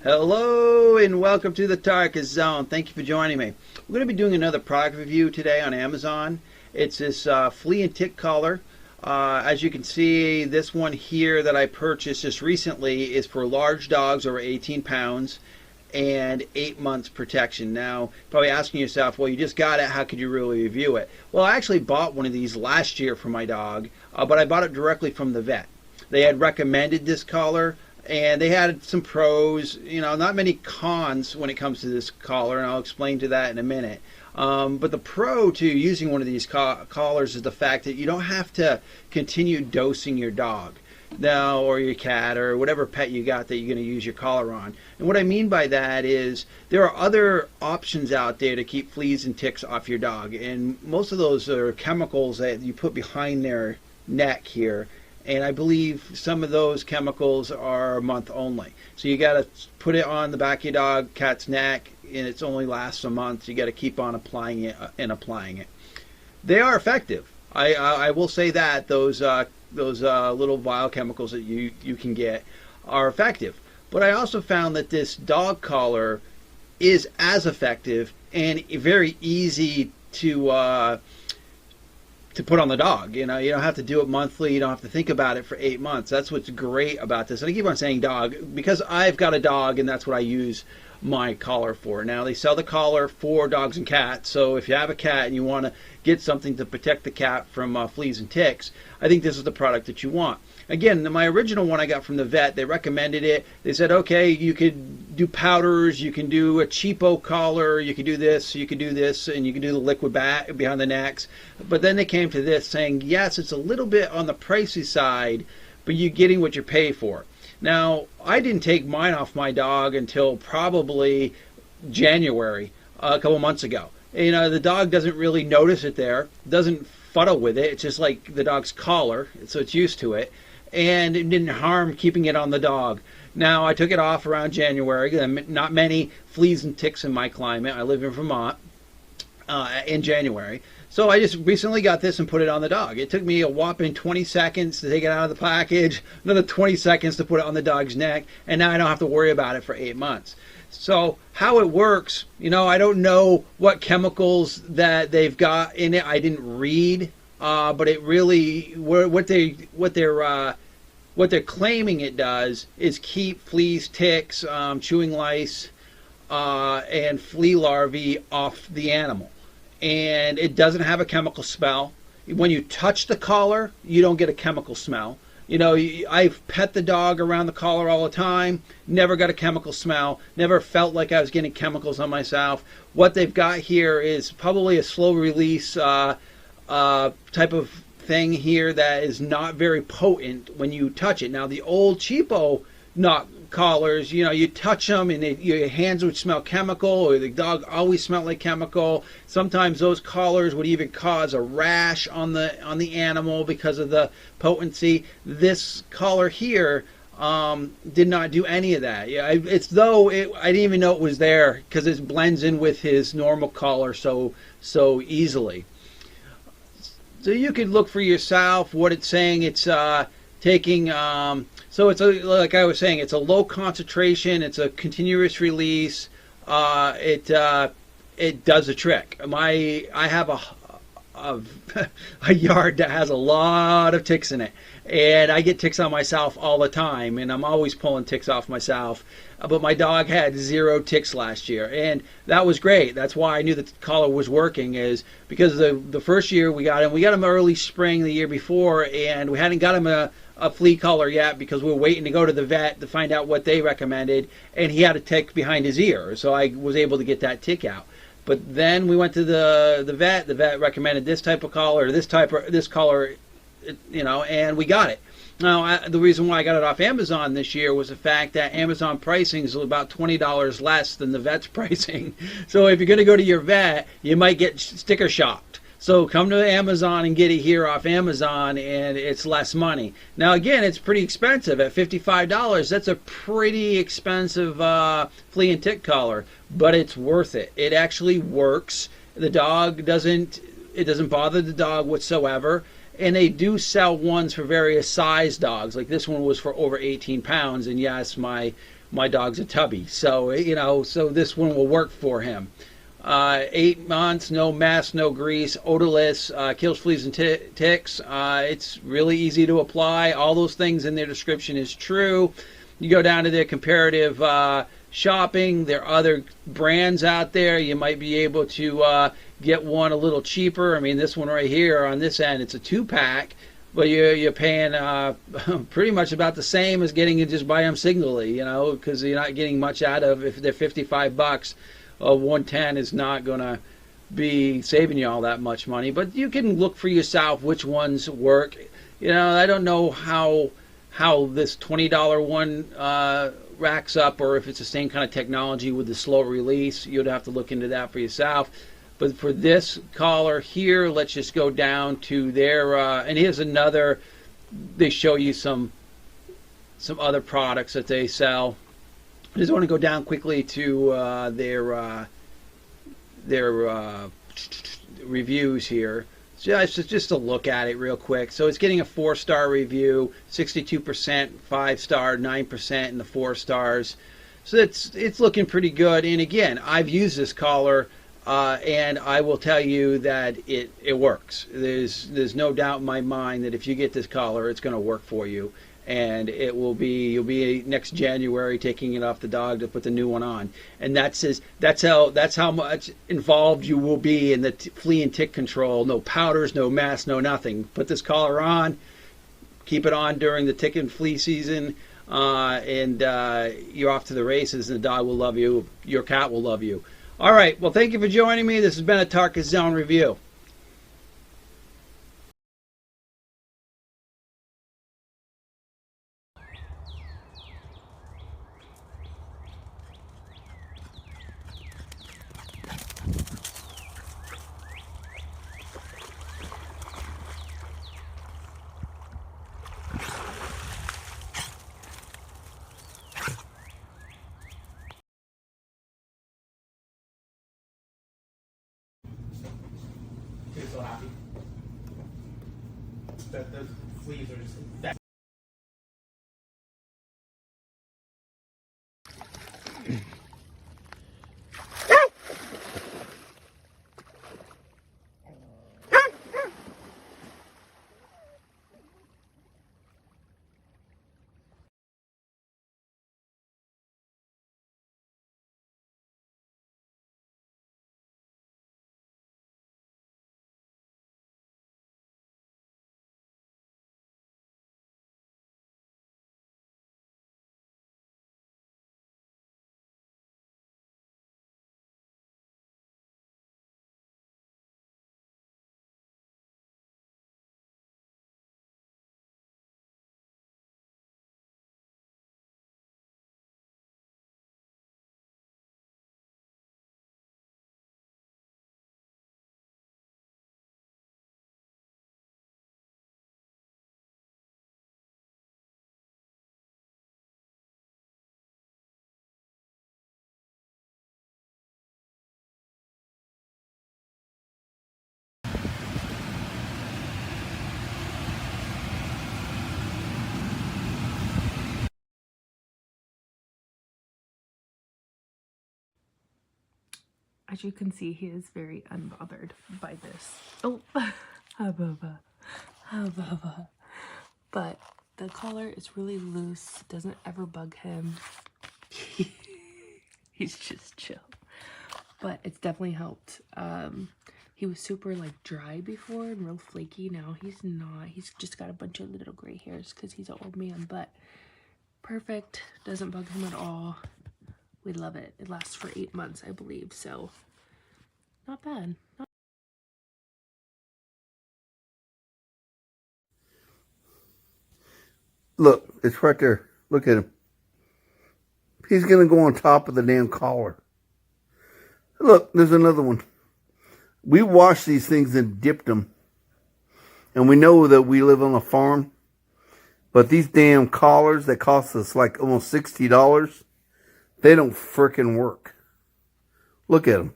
Hello and welcome to the Tarkus Zone. Thank you for joining me. We're going to be doing another product review today on Amazon. It's this flea and tick collar. As you can see, this one here that I purchased just recently is for large dogs over 18 pounds and 8 months protection. Now, probably asking yourself, well, you just got it, how could you really review it? Well, I actually bought one of these last year for my dog, but I bought it directly from the vet. They had recommended this collar, and they had some pros, not many cons when it comes to this collar, and I'll explain to that in a minute. But the pro to using one of these collars is the fact that you don't have to continue dosing your dog now, or your cat, or whatever pet you got that you're going to use your collar on. And what I mean by that is there are other options out there to keep fleas and ticks off your dog, and most of those are chemicals that you put behind their neck here. And I believe some of those chemicals are a month only. So you got to put it on the back of your dog, cat's neck, and it only lasts a month. You got to keep on applying it and applying it. They are effective. I will say that those little vial chemicals that you can get are effective. But I also found that this dog collar is as effective and very easy to put on the dog. You don't have to do it monthly. You don't have to think about it for 8 months. That's what's great about this. And I keep on saying dog because I've got a dog, and that's what I use my collar for. Now, they sell the collar for dogs and cats, so if you have a cat and you want to get something to protect the cat from fleas and ticks, I think this is the product that you want. Again, my original one I got from the vet, they recommended it. They said, okay, you could do powders, you can do a cheapo collar, you could do this, and you could do the liquid bat behind the necks. But then they came to this saying, yes, it's a little bit on the pricey side, but you're getting what you pay for. Now, I didn't take mine off my dog until probably January, a couple months ago. The dog doesn't really notice it there, doesn't fuddle with it. It's just like the dog's collar, so it's used to it. And it didn't harm keeping it on the dog. Now, I took it off around January. Not many fleas and ticks in my climate. I live in Vermont in January. So I just recently got this and put it on the dog. It took me a whopping 20 seconds to take it out of the package, another 20 seconds to put it on the dog's neck, and now I don't have to worry about it for 8 months. So how it works, I don't know what chemicals that they've got in it. I didn't read. But it really, what they're claiming it does is keep fleas, ticks, chewing lice, and flea larvae off the animal. And it doesn't have a chemical smell. When you touch the collar, you don't get a chemical smell. I've pet the dog around the collar all the time, never got a chemical smell, never felt like I was getting chemicals on myself. What they've got here is probably a slow release type of thing here that is not very potent when you touch it. Now, the old cheapo collars, you touch them and your hands would smell chemical, or the dog always smelled like chemical. Sometimes those collars would even cause a rash on the animal because of the potency. This collar here did not do any of that. It's though I didn't even know it was there because it blends in with his normal collar so easily. So you could look for yourself what it's saying. It's taking, so it's like I was saying, it's a low concentration. It's a continuous release. It does the trick. I have a yard that has a lot of ticks in it, and I get ticks on myself all the time, and I'm always pulling ticks off myself. But my dog had 0 ticks last year, and that was great. That's why I knew that the collar was working, is because the first year we got him early spring the year before, and we hadn't got him a flea collar yet because we were waiting to go to the vet to find out what they recommended, and he had a tick behind his ear, so I was able to get that tick out. But then we went to the vet. The vet recommended this type of collar, this collar, and we got it. Now, the reason why I got it off Amazon this year was the fact that Amazon pricing is about $20 less than the vet's pricing. So if you're going to go to your vet, you might get sticker shocked. So come to Amazon and get it here off Amazon, and it's less money. Now, again, it's pretty expensive at $55. That's a pretty expensive flea and tick collar, but it's worth it. It actually works. The dog doesn't, it doesn't bother the dog whatsoever. And they do sell ones for various size dogs. Like this one was for over 18 pounds, and yes, my dog's a tubby, so so this one will work for him. 8 months, no mess, no grease, odorless, kills fleas and ticks. It's really easy to apply. All those things in their description is true. You go down to their comparative shopping. There are other brands out there. You might be able to get one a little cheaper. I mean, this one right here on this end, it's a 2-pack, but you're paying pretty much about the same as getting it just buy them singly, because you're not getting much out of. If they're $55, 110 is not going to be saving you all that much money. But you can look for yourself which ones work. I don't know how this $20 one racks up, or if it's the same kind of technology with the slow release. You'd have to look into that for yourself. But for this collar here, let's just go down to their and here's another. They show you some other products that they sell. I just want to go down quickly to their reviews here. Just to look at it real quick. So it's getting a 4-star review, 62% 5-star, 9% in the 4 stars. So it's looking pretty good. And again, I've used this collar, and I will tell you that it works. There's no doubt in my mind that if you get this collar, it's going to work for you. And you'll be next January taking it off the dog to put the new one on, and that's how much involved you will be in the flea and tick control. No powders, no masks, no nothing. Put this collar on, keep it on during the tick and flea season, and you're off to the races. And the dog will love you. Your cat will love you. All right. Well, thank you for joining me. This has been a Tarkus Zone review. So happy that those fleas are just infected. As you can see, he is very unbothered by this. Oh, but the collar is really loose, doesn't ever bug him. He's just chill. But it's definitely helped. He was super like dry before and real flaky. Now he's not. He's just got a bunch of little gray hairs because he's an old man, but perfect. Doesn't bug him at all. We love it. It lasts for 8 months, I believe, so not bad. Look, it's right there. Look at him. He's going to go on top of the damn collar. Look, there's another one. We washed these things and dipped them. And we know that we live on a farm. But these damn collars that cost us like almost $60, they don't frickin' work. Look at them.